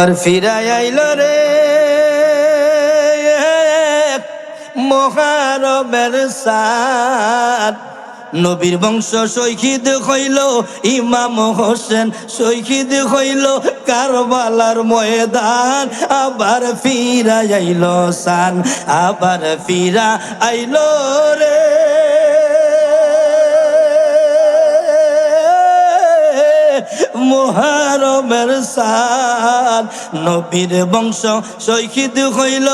আর ফিরাই আইল রে মোহরমের সাত, নবীর বংশ শহীদ হইল ইমাম হোসেন, শহীদ হইল কারবালার ময়দান। আবার ফিরা আইল সান, আবার ফিরা আইল রে মুহররমের সাত, নবীর বংশ শহীদ হইল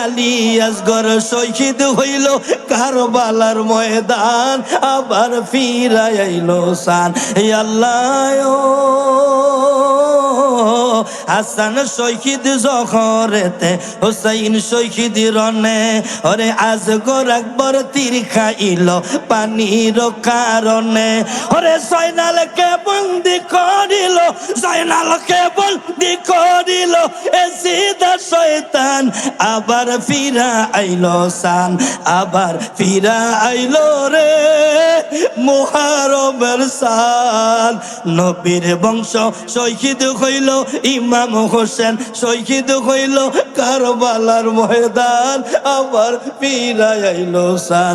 আলী আসগর, শহীদ হইল কারবালার ময়দান। আবার ফিরা আইল সান, আল্লাহ হাসান শহীদ জহরেতে, হুসাইন শহীদ রনে, ওরে আজগর আকবর তীর খাইল পানির কারণে। ওরে জয়নালকে বন্দি করিল, জয়নালকে বন্দি করিল এজিদা শয়তান। আবার ফিরা আইল সান, আবার ফিরা আইল রে মুহররমের সান, নবীর বংশ শহীদ হইল ইমাম হোসেন, শহীদ হইল কারবালার ময়দান। আবার ফিরা আইল সান,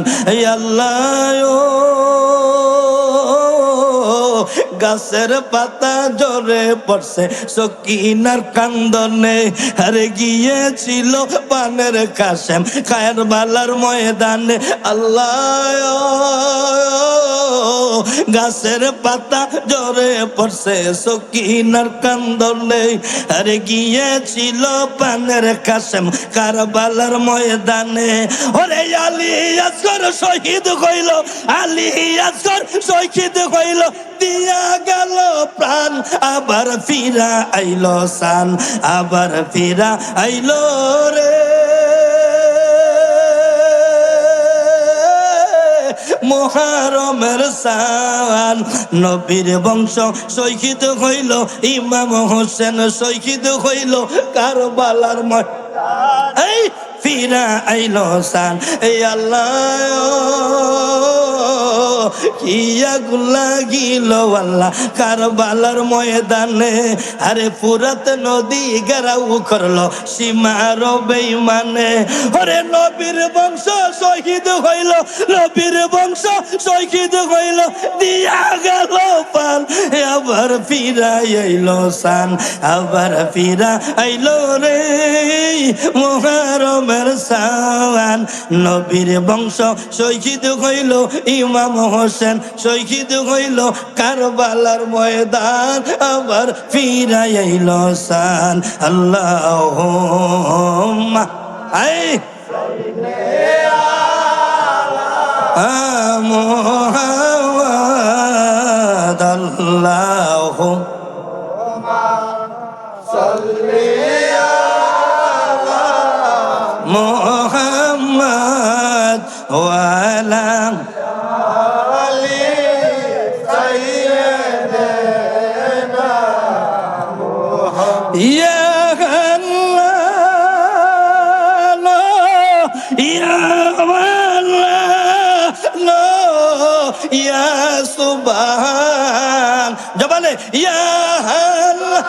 আল্লাহ গাছের পাতা জরে পড়ছে সকিনার কান্দনে, আরে গিয়েছিল পানের কাশেম কারবালার ময়দানে। আল্লাহ গাছের পাতা জরে পড়ছে সকিনার কান্দনে, আরে গিয়েছিল পানের কাশেম কারবালার ময়দানে। ওরে আলী আসগর শহীদ হইল, আলী আসগর শহীদ হইল, দিয়া গেল প্রাণ। আবার ফিরা আইল সান, আবার ফিরা আইল রে মুহররমের সান, নবীর বংশ শহীদ হইল ইমাম হোসেন, শহীদ হইল কারবালার ময়দান। এই ফিরা আইল সান, এই আল্লাহ কিয়া গুলা গিল আল্লাহ কারবালার ময়দানে। আরে ফুরাত নদী গেরাও করলো সীমার বেঈমানে। ওরে নবীর বংশ শহীদ হইল, নবীর বংশ শহীদ হইল, দিয়া গেল পান। আবার ফিরা আইল সান, আবার ফিরা আইল রে মুহররমের সান, নবীর বংশ শহীদ হইল ইমাম হোসেন, শহীদ হইল কারবালার ময়দান। আবার ফিরা আইল সান, আল্লাহুম্মা আই মুহাম্মাদ, আল্লাহুম্মা সাল্লি আলা মুহাম্মাদ ওয়া আলা ইয়া আল্লাহ, ইয়া আল্লাহ, ইয়া সুবহান জবালে ইয়া আল্লাহ,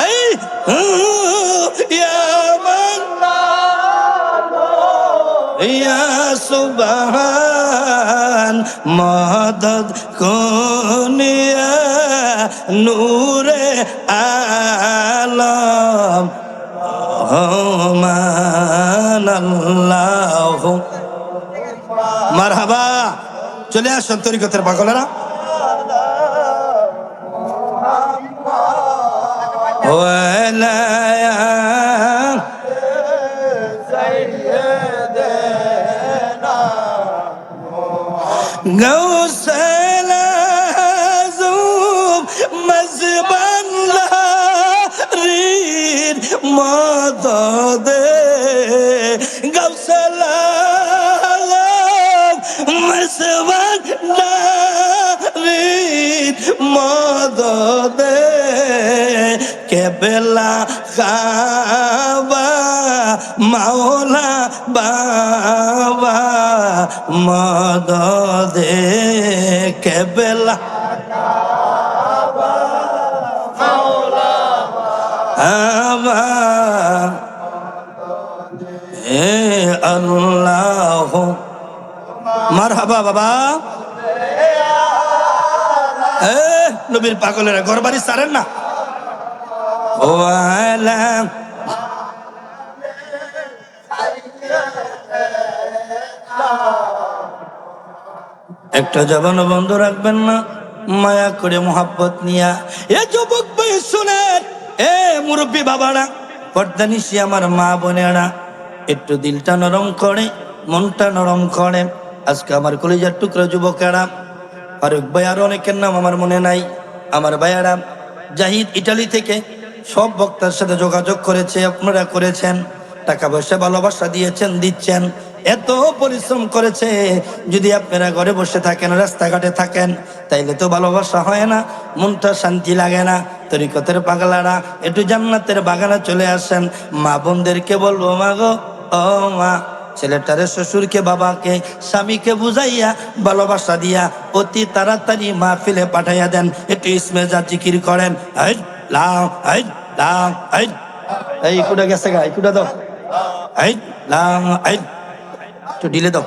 এই ইয়া আল্লাহ, ইয়া সুবহান মদদ কোনিয়া নূরে আলম আল্লাহ মারহাবা। চলে আসুন তরিকতের পাগলেরা। গৌসেল আযম মজবান লারির মদদে, গৌসেল আযম মজবান লারির মদদে, কেবলা কাবা মাওলা বাবা মদদে, কেবলা কাবা মাওলা এ আল্লাহ মারহাবা বাবা। নবীর পাগলেরা ঘর বাড়ি ছাড়েন না। ও আলা একটা জবান বন্ধ রাখবেন না, মায়া করে মোহাব্বত নিয়া। এ যুবক ভাই শুনেন, এ মুরব্বী বাবারা, পর্দা নিশি আমার মা বোনেরা, একটু দিলটা নরম করে, মনটা নরম করে। আজকে আমার কলিজার টুকরা যুবকেরা, ফারুক ভাই আর অনেকের নাম আমার মনে নাই, আমার ভাইয়ারা জাহিদ ইটালি থেকে সব বক্তার সাথে যোগাযোগ করেছে, আপনারা করেছেন, টাকা পয়সা ভালোবাসা দিয়েছেন, দিচ্ছেন, এত পরিশ্রম করেছে। যদি আপনারা ঘরে বসে থাকেন, রাস্তাঘাটে থাকেন, তাইলে তো ভালোবাসা হয় না, মনটা শান্তি লাগে না। তরিকতের পাগলারা একটু জান্নাতের বাগানে চলে আসেন। মা বোনদেরকে বলবো, মা গো, ও মা, ছেলেটারে শ্বশুরকে বাবাকে স্বামীকে বুঝাইয়া ভালোবাসা দিয়া অতি তাড়াতাড়ি মাহফিলে পাঠাইয়া দেন। একটু ইসমে যা জিকির করেন। এই কুটা গেছে গা, এই কুটা দাও, একটু ঢিলে দাও।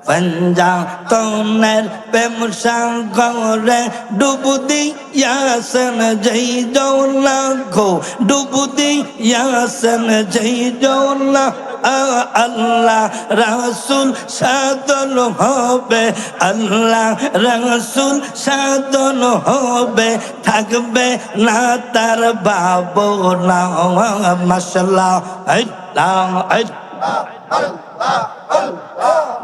পঞ্জা তোনের প্রেম সাগরে ডুব দিয়াছেন যেই জৌলা গো, ডুব দিয়াছেন যেই জৌলা। আল্লাহ রাসূল সাধন হবে, আল্লাহ রাসূল সাধন হবে, থাকবে না তার ভাবনা। মাশাআল্লাহ।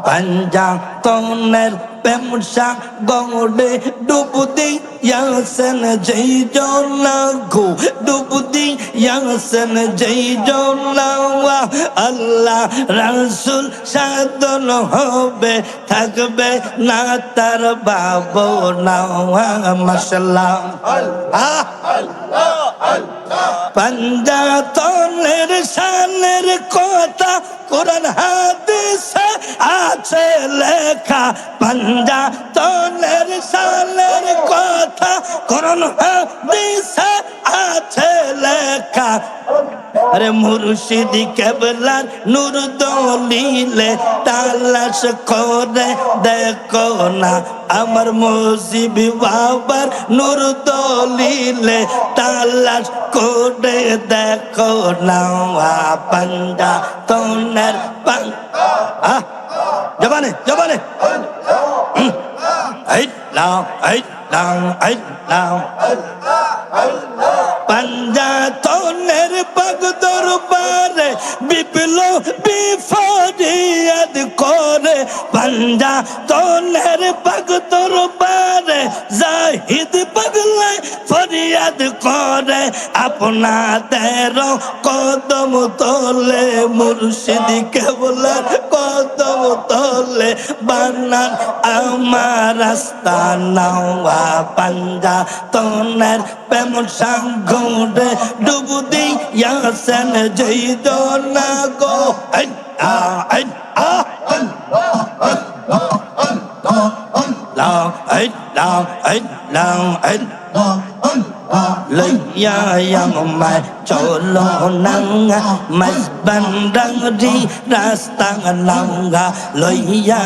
পঞ্জা তোনের প্রেম সাগরে ডুব দিয়াছেন যেই জৌলা গো, ডুব দিয়াছেন যেই জৌলা। আল্লাহ রাসূল সাধন হবে, থাকবে না তার ভাবনা। মাশাআল্লাহ। পঞ্জা তোনের শানের কথা কোরআন হাদিসে আছে লেখা, পঞ্জা তোনের শানের কথা কোরআন হাদিসে আছে লেখা। আরে মুর্শিদি কেবলার নূর দলিলে তালাশ করে দেখো না, আমার মুজিবি বাবার নূর দলিলে তালাশ করে দেখো না। পঞ্জা তোনের জবানে জবানে পঞ্জা তোনের পাগ দরবারে বিপ্লবী ফরিয়াদ করে, পঞ্জা তোনের পাগ দরবারে জাহিদ পাগলায় ফরিয়াদ করে। আপনাদের কদম তোলে মুর্শিদি কেবলার কদম তোলে, বানান আমার রাস্তা নাওয়া। পঞ্জা তোনের প্রেম সাগরে ডুব দিয়াছেন যেই জৌলা গো। লইয়া আমায় চলো নাঙ্গা মাঝবান্ডারি রাস্তা নাঙ্গা, লইয়া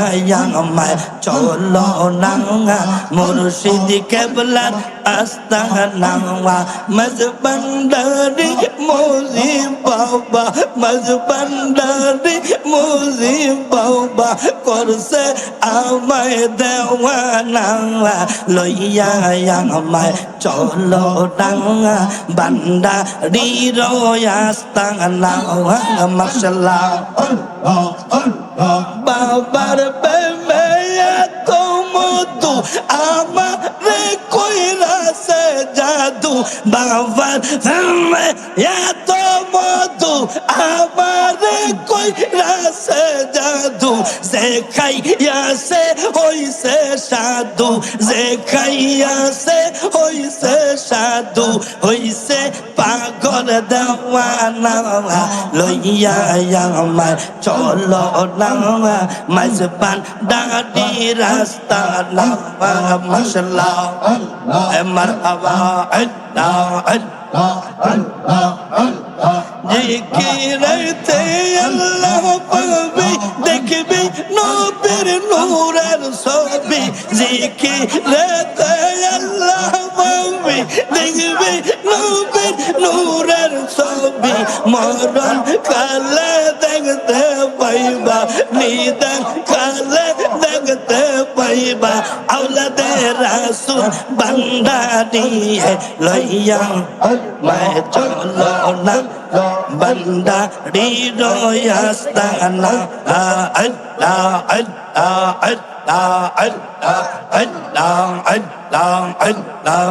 আমায় চলো নাঙ্গা মুর্শিদি কেবলার আস্তা নাঙ্গা। মাঝবান্ডারি মুজিব বাবা, মাঝবান্ডারি মুজিব বাবা করছে আমায় দেওয়ানা। লইয়া আমায় চলো ডাঙ্গা বান্ডারি রয়াস্তা নাওয়া। মাশাআল্লাহ। বাবার প্রেমে এত মধু আমারে কইরাছে জাদু, বাবার প্রেমে এত মধু আমারে কইরাছে জাদু। যে খাইয়াছে হইছে সাধু, যে খাইয়াছে হইছে সাধু, হইছে পাগল দেওয়া। না লইয়া আমায় চলো না মজবান দাড়ি রাস্তা না মাশাআল্লাহ মারহাবা আল্লাহ জিকিরতে আল্লাহ পাবে দেখবি নবীর নূরের ছবি জিকিরতে আল্লাহ পাবে দেখবি নবীর নূরের ছবি মরণ কালে দেখতে পাইবা নিদান কালে দেখতে পাইবা আওলাদে রাসূল বান্দারি লইয়া मैं चलो ना बंदारी रोयास्ताना अल्लाह अल्लाह अल्लाह अल्लाह अल्लाह अल्लाह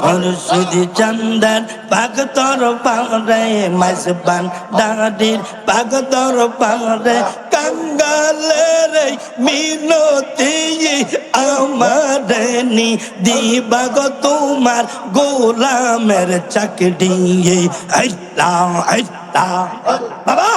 मुर्शिद चंदन पाक तोर पारे मजबान दादिर पाक तोर पारे कंगाले रे मिनती আমারে নি দিবা গো তোমার গোলামের চাকরি আল্লাহ আল্লাহ বাবা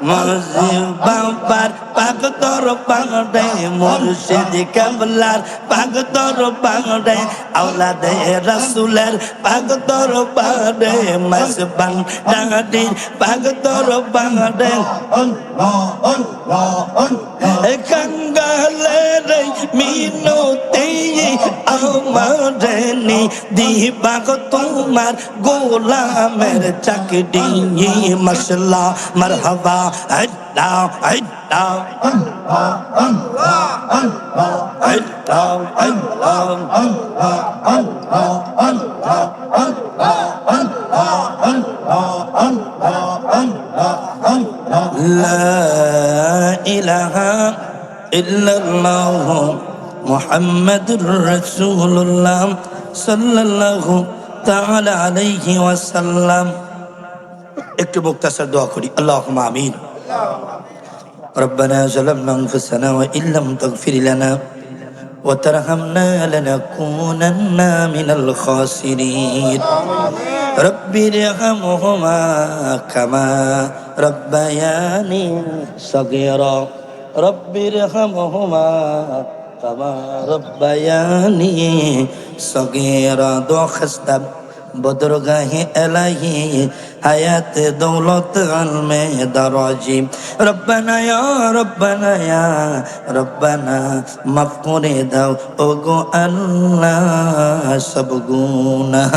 মজিব বাবার পাক তোর পাগড়ে মুর্শিদ কাবলার পাক তোর পাগড়ে আওলাদে রাসূলের পাক তোর পাগড়ে মজবান দাদির পাক তোর পাগড়ে कंगाले रे मिनती আমারে নি দিবা গো তোমার গোলামের চাকরি মাশাআল্লাহ মারহাবা আল্লাহ আল্লাহ লা ইলাহা ইল্লাল্লাহ মুহাম্মাদুর রাসূলুল্লাহ সাল্লাল্লাহু তাআলা আলাইহি ওয়াসাল্লাম। একটু মুক্তাসার দোয়া করি, আল্লাহুম্মা আমিন। ربنا ظلمنا أنفسنا وإن لم تغفر لنا وترحمنا لنكونن من الخاسرين رب ارحمهما كما ربياني صغيرا رب ارحمهما كما ربياني صغيرا دعا خستم বদরগাহে এলাহি হায়াত দৌলত আলমে দারাজি রব্বানা ইয়া রব্বানা ইয়া রব্বানা মাফ করে দাও ওগো আল্লাহ সব গুনাহ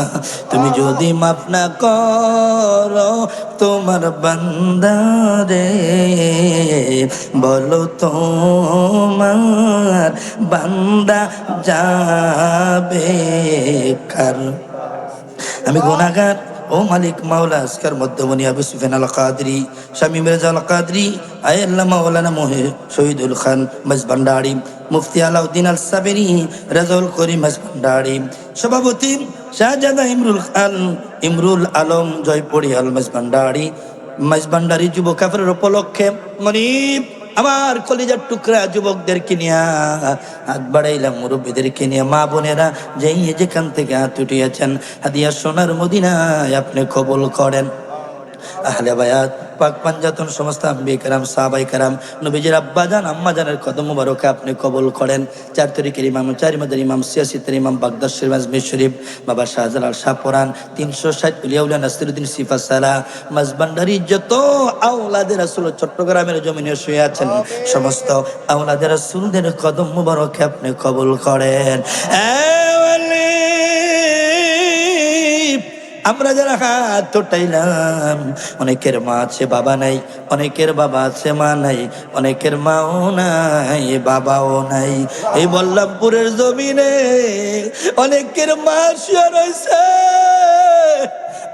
তুমি যদি মাফ না করো তোমার বান্দারে বলো তোমার বান্দা যাবে কার আমি গুনাহগার ও মালিক মাওলা আজকের মধ্যমণি আবু সুফিয়ান আল কাদরি শামীম রেজা আল কাদরি আয় আল্লাহ মাওলানা মোহে শহীদুল খান মজবান্ডারি মুফতি আলাউদ্দিন আল সাবেরি রাজাউল করিম মজবান্ডারি সভাপতি শাহজাদা ইমরুল আলম জয়পুরি আল মজবান্ডারি যুব কাফের উপলক্ষে মনিব আমার কলিজার টুকরা যুবকদেরকে নিয়ে হাত বাড়াইলাম, মুরব্বীদেরকে নিয়ে মা বোনেরা যেখান থেকে হাত উঠিয়েছেন হাদিয়া সোনার মদিনায় আপনি কবুল করেন। আহলে বায়াত পাক পাঞ্জাতন সমস্ত আম্বিয়া কেরাম সাহাবায়ে কেরাম নবীজির আব্বাজান আম্মাজানের কদম মুবারকে আপনি কবুল করেন। 4 তারিখের ইমাম 4 মাদের ইমাম 86 ইমাম বাগদাদ শরীফ আজমির শরীফ বাবা শাহজালাল শাহপুরান 360 উলিয়া নাসিরউদ্দিন সিফাত সালা মজবান্ডারি যত আওলাদে রাসূল চট্টগ্রামের জমিনে শুয়ে আছেন সমস্ত আওলাদে রাসূলদের কদম মুবারকে আপনি কবুল করেন। আমরা যারা হাত উঠাইলাম অনেকের মা আছে বাবা নাই, অনেকের বাবা আছে মা নাই, অনেকের মাও নাই বাবাও নাই। এই বল্লভপুরের জমিনে অনেকের মা শুয়ে রয়েছে,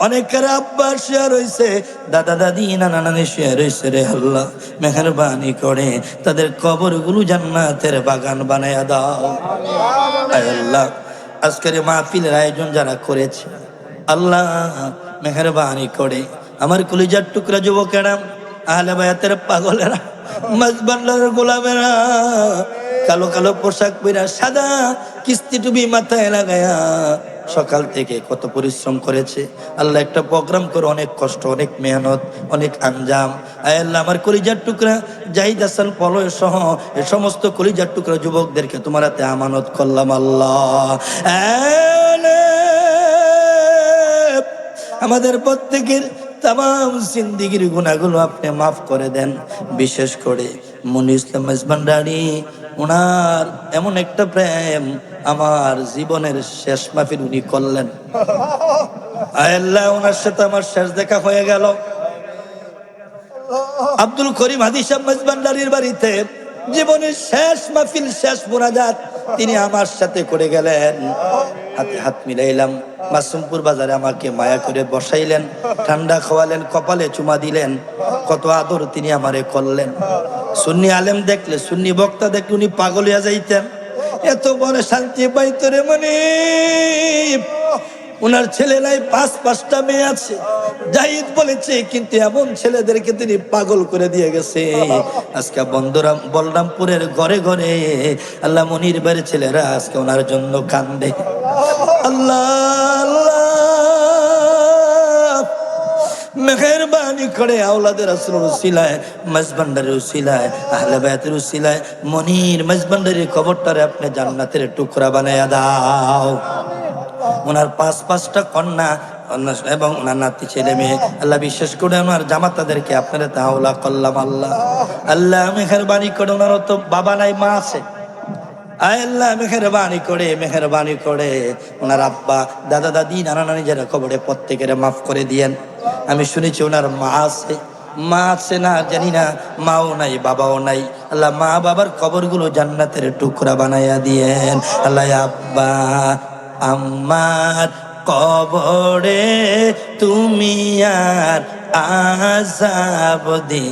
অনেকের আব্বা শুয়ে রয়েছে, দাদা দাদি নানা নানি শুয়ে রয়েছে। রে আল্লাহ মেহেরবানি করে তাদের কবরগুলো জান্নাতের বাগান বানায়া দাও। আল্লাহ আজকের মাহফিলের আয়োজন যারা করেছে আল্লাহ মেহেরবানি করে আমার কলিজার টুকরা যুবকেরা আহলে বায়াতের পাগলেরা মজবান্ডারের গোলামেরা কালো কালো পোশাক পরা, সাদা কিস্তি টুপি মাথায় লাগায়া সকাল থেকে কত পরিশ্রম করেছে আল্লাহ। একটা প্রোগ্রাম করে অনেক কষ্ট, অনেক মেহনত, অনেক আঞ্জাম। আয় আল্লাহ, আমার কলিজার টুকরা জাহিদ হাসান পলয় সহ এ সমস্ত কলিজার টুকরা যুবকদেরকে তোমার হাতে আমানত করলাম আল্লাহ। আমাদের প্রত্যেকের তামাম জিন্দেগির গুনাহগুলো আপনি মাফ করে দেন। বিশেষ করে মনি ইসলাম মেজবান্ডারি, ওনার এমন একটা প্রেম, আমার জীবনের শেষ মাহফিল উনি করলেন। আয় আল্লাহ, ওনার সাথে আমার শেষ দেখা হয়ে গেল আব্দুল করিম হাদি সাহেব মেজবান্ডারির বাড়িতে। জীবনের শেষ মাহফিল, শেষ মুনাজাত তিনি আমার সাথে করে গেলেন। হাতে হাত মিলাইলাম। মাসুমপুর বাজারে আমাকে মায়া করে বসাইলেন, ঠান্ডা খাওয়ালেন, কপালে চুমা দিলেন। কত আদর তিনি আমারে করলেন। সুন্নি আলেম দেখলে, সুন্নি বক্তা দেখলে উনি পাগল হইয়া যাইতেন। এত বড় শান্তি পাইতো রে মানে। ওনার ছেলেরাই 5-5টা মেয়ে আছে, জাহিদ বলেছে, কিন্তু এমন ছেলেদেরকে তিনি পাগল করে দিয়ে গেছে। আজকে বলরামপুরের ঘরে ঘরে আল্লাহ মনির বাড়ির ছেলেরা আজকে ওনার জন্য কান্দে। আল্লাহ আল্লাহ, মেহেরবানি করে আওলাদের রাসূলের উসিলায়, মেজবান্ডারের উসিলায়, আহলে বায়তের উসিলায় মনির মেজবান্ডারির কবরটারে আপনি জান্নাতের টুকরা বানায়া দাও। ওনার 5-5টা কন্যা এবং ওনার নাতি ছেলে মেয়ে, আল্লাহ বিশেষ করে ওনার জামাতাদেরকে আপনারা তাওলা করলাম আল্লাহ। আল্লাহ মেহেরবানি করে, ওনারও তো বাবা নাই, মা আছে। আয় আল্লাহ মেহেরবানি করে ওনার আব্বা, দাদা দাদি, নানা নানি যারা কবরে প্রত্যেকের মাফ করে দিয়েন। আমি শুনেছি ওনার মা আছে না জানি না, মাও নাই বাবাও নাই। আল্লাহ মা বাবার কবরগুলো জান্নাতের টুকরা বানাইয়া দিয়েন আল্লাহ। আব্বা আমার কবরে তুমি আর আযাব দি।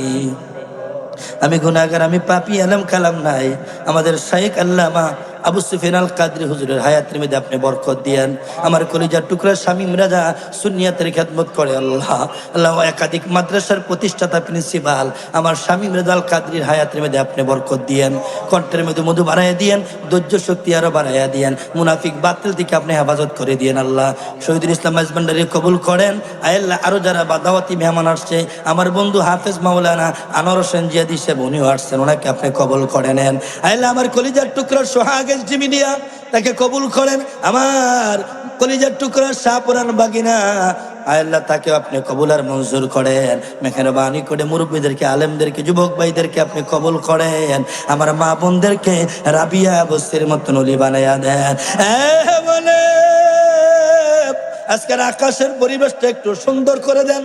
আমি গুনাহগার, আমি পাপী, আলম কালাম নাই। আমাদের শাইখ আল্লামা আবু সুফিয়ান আল কাদরি হুজুরের হায়াতের মধ্যে আপনি বরকত দিয়েন। আমার কলিজার টুকরা শামীম রাজা সুন্নিয়াতের খেদমত করে আল্লাহ। আল্লাহ একাধিক মাদ্রাসার প্রতিষ্ঠাতা প্রিন্সিপাল আমার শামীম রাজা আল কাদরির হায়াতের মধ্যে আপনি বরকত দিয়েন। কণ্ঠের মধ্যে মধু বাড়াইয়া দিয়েন, ধৈর্য শক্তি আরো বাড়াইয়া দিয়েন। মুনাফিক বাতিল থেকে আপনি হেফাজত করে দিয়েন আল্লাহ। শহীদুল ইসলাম মেজবান্ডারি কবুল করেন। আল্লাহ আরো যারা দাওয়াতি মেহমান আসছে, আমার বন্ধু হাফেজ মাওলানা আনোয়ার হোসেন জিয়াদি সাহেব উনিও আসছেন, ওনাকে আপনি কবুল করে নেন। আল্লাহ আমার কলিজার টুকরা সোহাগ মিডিয়া তাকে কবুল করেন। আমার কলিজার টুকরা শাহপুরান বাগিনা, আল্লাহ তাকে আপনি কবুল আর মঞ্জুর করেন। মেহেরবানি করে মুরব্বীদেরকে, আলেমদেরকে, যুবক ভাইদেরকে আপনি কবুল করেন। আমার মা বোনদেরকে রাবিয়া বস্তির মতন ওলি বানাইয়া দেন। বলে আজকের আকাশের পরিবেশটা একটু সুন্দর করে দেন,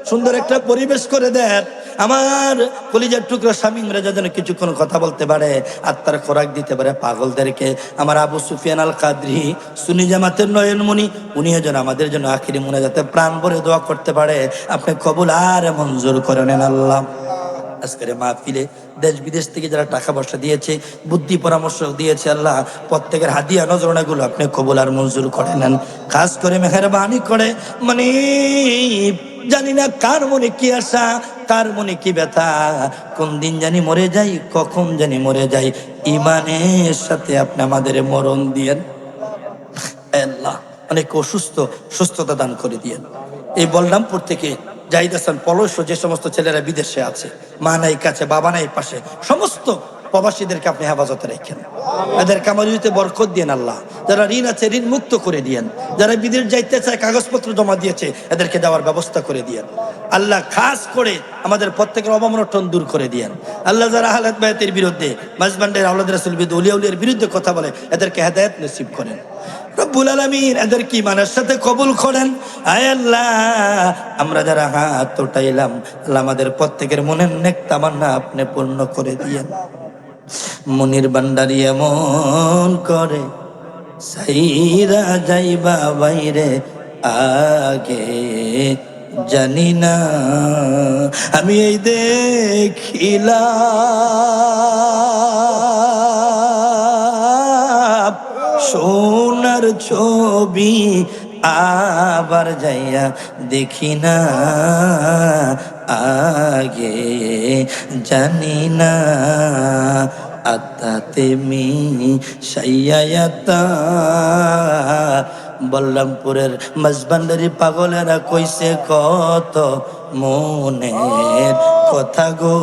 সুন্দর একটা পরিবেশ করে দেন। আমার কলিজার টুকরা শামীম রাজা যেন কিছুক্ষণ কথা বলতে পারে, আত্মার খোরাক দিতে পারে পাগলদেরকে। আমার আবু সুফিয়ান আল কাদরি সুন্নি জামাতের নয়নমণি, উনিও যেন আমাদের জন্য আখিরি মুনাজাতে প্রাণ ভরে দোয়া করতে পারে। আপনি কবুল আর মঞ্জুর করে নেন আল্লাহ। আজকের মাহফিলে দেশ বিদেশ থেকে যারা টাকা পয়সা দিয়েছে, বুদ্ধি পরামর্শ দিয়েছে, আল্লাহ প্রত্যেকের হাদিয়া নজরানাগুলো আপনি কবুল আর মঞ্জুর করে নেন। খাস করে মেহেরবানি করে মানে জানি না কার মনে কি আশা, কার মনে কি ব্যথা, কোন দিন জানি মরে যাই, কখন জানি মরে যাই, ইমানের সাথে আপনি আমাদের মরণ দিয়েন আল্লাহ। অনেক অসুস্থ, সুস্থতা দান করে দিয়েন। এই বলরামপুর থেকে জাহিদ হাসান পলস, যে সমস্ত ছেলেরা বিদেশে আছে, মা নাই কাছে, বাবা নাই পাশে, সমস্ত প্রবাসীদেরকে আপনি হেফাজতে রাখেন। এদের কামারিতে বরকত দিয়েন আল্লাহ। যারা ঋণ আছে ঋণ মুক্ত করে দিয়েন। যারা বিদেশ যাইতে চায়, কাগজপত্র জমা দিয়েছে, এদেরকে যাওয়ার ব্যবস্থা করে দিয়েন আল্লাহ। খাস করে আমাদের প্রত্যেকের অবমনটন দূর করে দিয়েন আল্লাহ। যারা আহলে বায়তের বিরুদ্ধে, মাঝবান্ডের আওলাদ রাসূল বিরুদ্ধে, ওলিয়া উলিয়ার বিরুদ্ধে কথা বলে, এদেরকে হেদায়েত নসিব করেন রব্বুল আলামিন। এদের কি ইমানের সাথে কবুল করেন। আয় আল্লাহ, আমরা যারা হাত উঠাইলাম, আল্লাহ আমাদের প্রত্যেকের মনের নেক তামান্না আপনি পূর্ণ করে দিয়েন। মনির বান্ডারি এমন করে সাইরা যাইবা বাইরে, আগে জানি না আমি এই দেখিলাম সোনার ছবি, আবার যাইয়া দেখি না, আগে জানি না, আতাতেমি সাইয়াতা। বল্লমপুরের মাঝবান্ডারি পাগলেরা কইছে কত মনের কথা গো,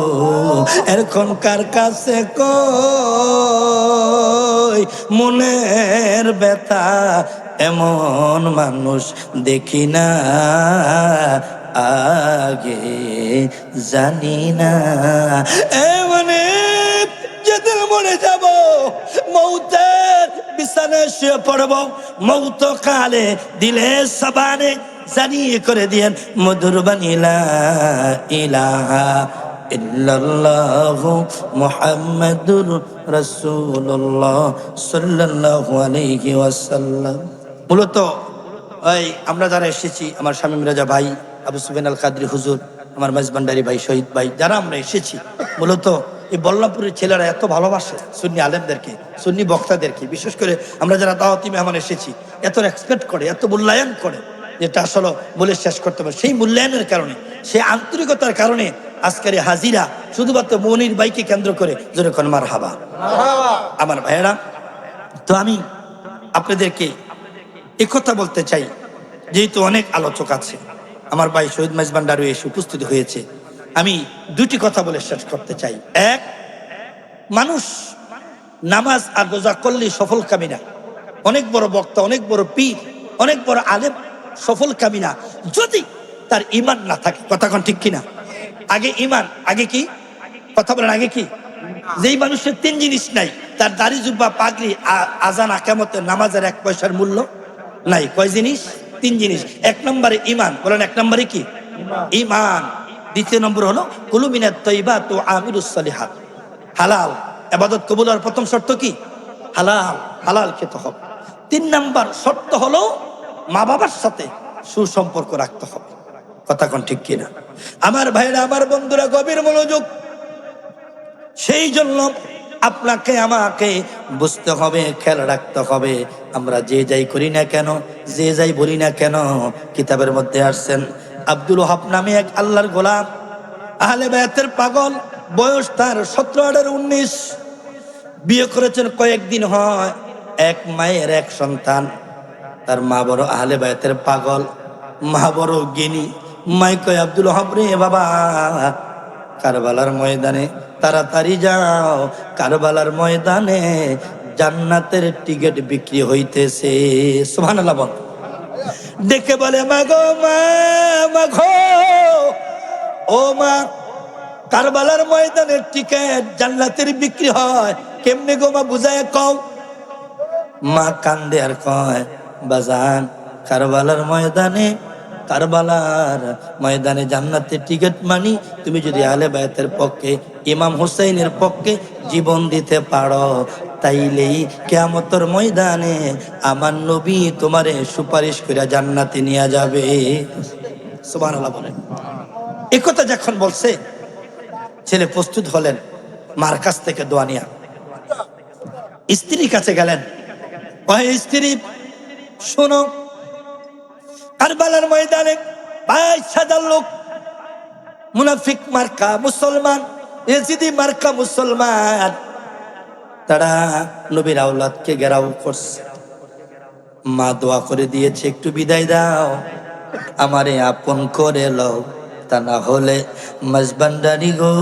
এখন কার কাছে কই মনের ব্যথা, এমন মানুষ দেখি না আগে জানি না। মানে যেদিন মরে যাব, মৌতের বিছানায় শুয়ে পড়ব, মৌত কালে দিলে সাবানে জানিয়ে করে দিয়েন মধুর বানিলা ইলাহা ইল্লাল্লাহু মুহাম্মাদুর রাসূলুল্লাহ সাল্লাল্লাহু আলাইহি ওয়াসাল্লাম। মূলত ওই আমরা যারা এসেছি, আমার শামীম রাজা ভাই, আবু সুফিয়ান আল কাদরি হুজুর, আমার মাঝবান্ডারি ভাই, শহীদ ভাই, যারা আমরা এসেছি, মূলত এই বল্লমপুরের ছেলেরা এত ভালোবাসে সুন্নি আলেমদেরকে, সুন্নি বক্তাদেরকে, বিশেষ করে আমরা যারা দাওয়াতি মেহমান এসেছি, এত রেসপেক্ট করে, এত মূল্যায়ন করে, যেটা আসলে বলে শেষ করতে পারে। সেই মূল্যায়নের কারণে, সেই আন্তরিকতার কারণে আজকের এই হাজিরা শুধুমাত্র মনির ভাইকে কেন্দ্র করে, যেরকম মারহাবা আমার ভাইয়েরা। তো আমি আপনাদেরকে একথা বলতে চাই, যেহেতু অনেক আলোচক আছে, আমার ভাই শহীদ মাঝবান্ডারও এসে উপস্থিত হয়েছে, আমি দুটি কথা বলে শেষ করতে চাই। এক, মানুষ নামাজ আর রোজা করলে সফল কামী না। অনেক বড় বক্তা, অনেক বড় পীর, অনেক বড় আলেম সফল কামী না যদি তার ঈমান না থাকে। কথা কোন ঠিক কিনা? আগে ঈমান, আগে কি? কথা বলেন, আগে কি? যেই মানুষের তিন জিনিস নাই, তার দাড়ি জুব্বা পাগড়ি আজান আকামতের নামাজের এক পয়সার মূল্য নাই। কয় জিনিস? তিন জিনিস। এক নম্বরে ঈমান, বলেন এক নম্বরে কি? ঈমান। দ্বিতীয় নম্বর হলো কুলু মিনাত তাইয়্যিবাত ওয়া আমিলুস সালিহাত, হালাল ইবাদত কবুল হওয়ার প্রথম শর্ত কি? হালাল, হালাল খেতে হবে। তিন নম্বর শর্ত হলো মা বাবার সাথে সুসম্পর্ক রাখতে হবে। কথা কোন ঠিক কিনা? আমার ভাইরা, আমার বন্ধুরা, গভীর মনোযোগ। সেই জন্য আপনাকে আমাকে বুঝতে হবে, খেয়াল রাখতে হবে। আমরা যে যাই করি না কেন, যে যাই বলি না কেন, কিতাবের মধ্যে আসছেন আব্দুল ওহাব নামে এক আল্লাহর গোলাম, আহলে বায়াতের পাগল, বয়স তার 17, 18, 19, বিয়ে করেছেন কয়েকদিন হয়, এক মায়ের এক সন্তান। তার মা বড় আহলে বায়াতের পাগল, মা বড় জ্ঞানী। মাই কয়, আব্দুল ওহাব রে বাবা, কারবালার ময়দানে তাড়াতাড়ি যাও, কারবালার ময়দানে জান্নাতের টিকিট বিক্রি হইতেছে। সুবহানাল্লাহ বল। ডেকে বলে, মা গো মা, মা গো, ও মা, কারবালার ময়দানের টিকিট জান্নাতের বিক্রি হয় কেমনে গো মা, বুঝায় কও। মা কান্দে আর কয়, বাজান, কারবালার ময়দানে জান্নাতের টিকিট মানি তুমি যদি আহলে বায়াতের পক্ষে, ইমাম হুসাইনের পক্ষে জীবন দিতে পারো, তাইলেই কিয়ামতের ময়দানে আমার নবী তোমারে সুপারিশ করে জান্নাতে নিয়ে যাবে। সুবহানাল্লাহ বলেন। এই কথা যখন বলছে, ছেলে প্রস্তুত হলেন, মার কাছ থেকে দোয়া নিয়া স্ত্রীর কাছে গেলেন। স্ত্রী শোনো, কারবালার ময়দানে 22,000 লোক, মুনাফিক মার্কা মুসলমান, ইজিদি মার্কা মুসলমান, তারা নবীর আওলাদকে ঘেরাও করছে। মা দোয়া করে দিয়েছে, একটু বিদায় দাও, আমারে আপন করে লও, তা না হলে মাঝবান্ডারি গো,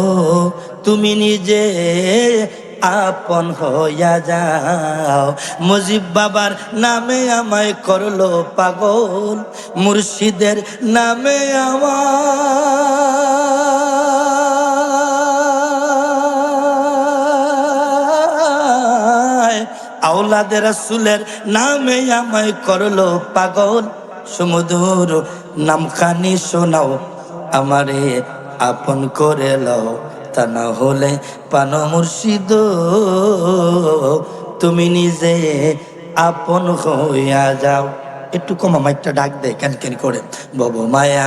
তুমি নিজে আপন হইয়া যাও। মুজিব বাবার নামে আমায় করলো পাগল, মুর্শিদের নামে আমায়, আওলাদের রাসূলের নামে আমায় করলো পাগল। সুমধুর নামখানি শোনাও, আমারে আপন করে লও, তা না হলে পান মুর্শিদ তুমি নিজে আপন হইয়া যাও। একটু কমা, মাইকটা ডাক দেয় কেন কেন করে। বব মায়া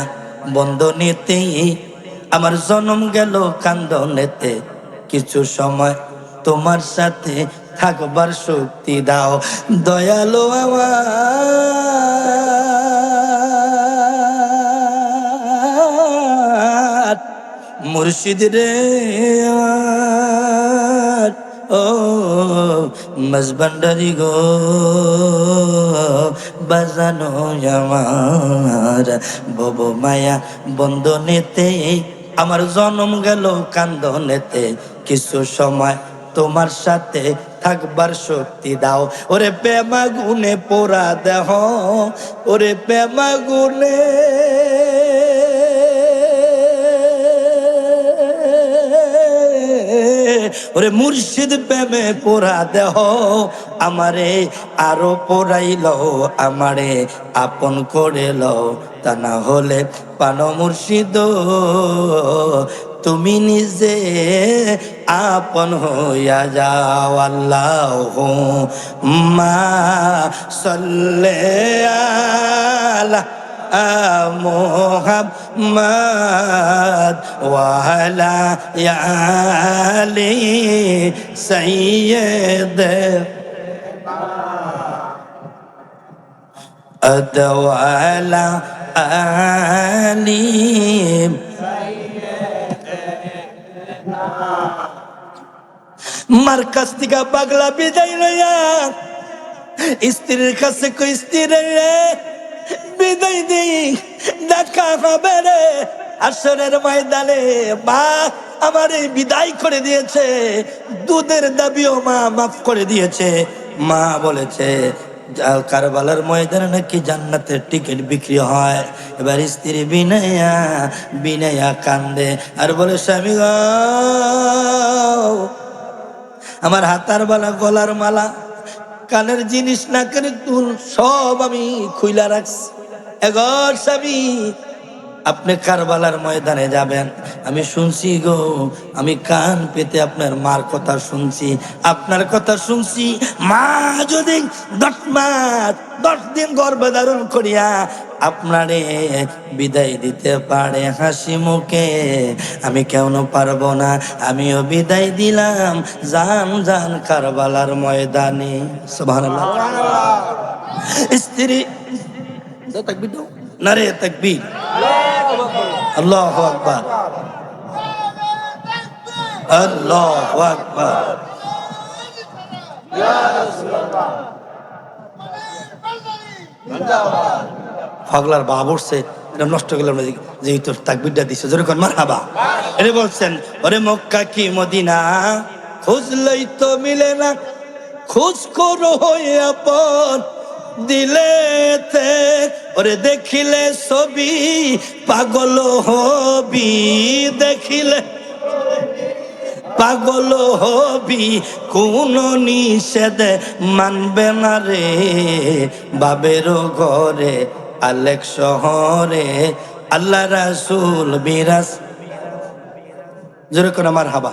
বন্ধনেতে আমার জন্ম গেল কান্দনেতে, কিছু সময় তোমার সাথে থাকবার শক্তি দাও, দয়ালো আমার মুর্শিদ রে, ও মজবান্ডারি গো বাজানো আমার ভব মায়া বন্ধনেতে আমার জন্ম গেল কান্দনেতে কিছু সময় তোমার সাথে থাকবার শক্তি দাও ওরে প্রেমা গুনে পোড়া দেহ ওরে প্রেমা গুনে ওরে মুর্শিদ প্রেমে পোড়া দেহ আমারে আরো পোড়াইল আমারে আপন করে লও তা না হলে পানো মুর্শিদ তুমি নিজে আপন হইয়া যাও আল্লাহ মা সাল্লে আলা মুহাম্মাদ ওয়া আলা আলি সাইয়্যিদ ওয়া আলা আলি মার কাছ থেকে পাগলা বিদায় লইয়া স্ত্রীর কাছে কই স্ত্রী রে বিদায় দিই দেখা হবে রে আসরের ময়দানে মা আমারে বিদায় করে দিয়েছে দুধের দাবিও মা মাফ করে দিয়েছে মা বলেছে কারবালার ময়দানে নাকি জান্নাতের টিকিট বিক্রি হয় এবার স্ত্রী বিনায়া বিনায়া কান্দে আর বলে স্বামী গো আমার হাতার বালা গলার মালা কানের জিনিস নাকের দুল সব আমি খুইলা রাখছি এগর স্বামী আপনি কারবালার ময়দানে যাবেন আমি শুনছি গো আমি কান পেতে আপনার মার কথা শুনছি আপনার কথা শুনছি মা যদি 10 দিন গর্ভধারণ করিয়া আপনারে বিদায় দিতে পারে হাসি মুখে আমি কেন পারবো না আমিও বিদায় দিলাম জান জান কারবালার ময়দানে সুবহানাল্লাহ স্ত্রী তাকবীর দাও নারে তাকবীর আল্লাহু আকবার আল্লাহু আকবার ইয়া রাসূলুল্লাহ জিন্দাবাদ পাগলার বাপ উঠছে এটা নষ্ট করলাম না যেহেতু তাকবীরটা দিছে যেরকম মারহাবা এটা বলছেন ওরে মক্কা কি মদিনা খুঁজলেই তো মিলে না খোঁজ করো হয়ে আপন দিলেতে ওরে দেখিলে ছবি পাগল হবি দেখিলে পাগল হবি কোন নিষেধ মানবে না রে বাবের ঘরে আলেক শহরে আল্লাহ রাসূল বিরাজ যেরকম আমার হাবা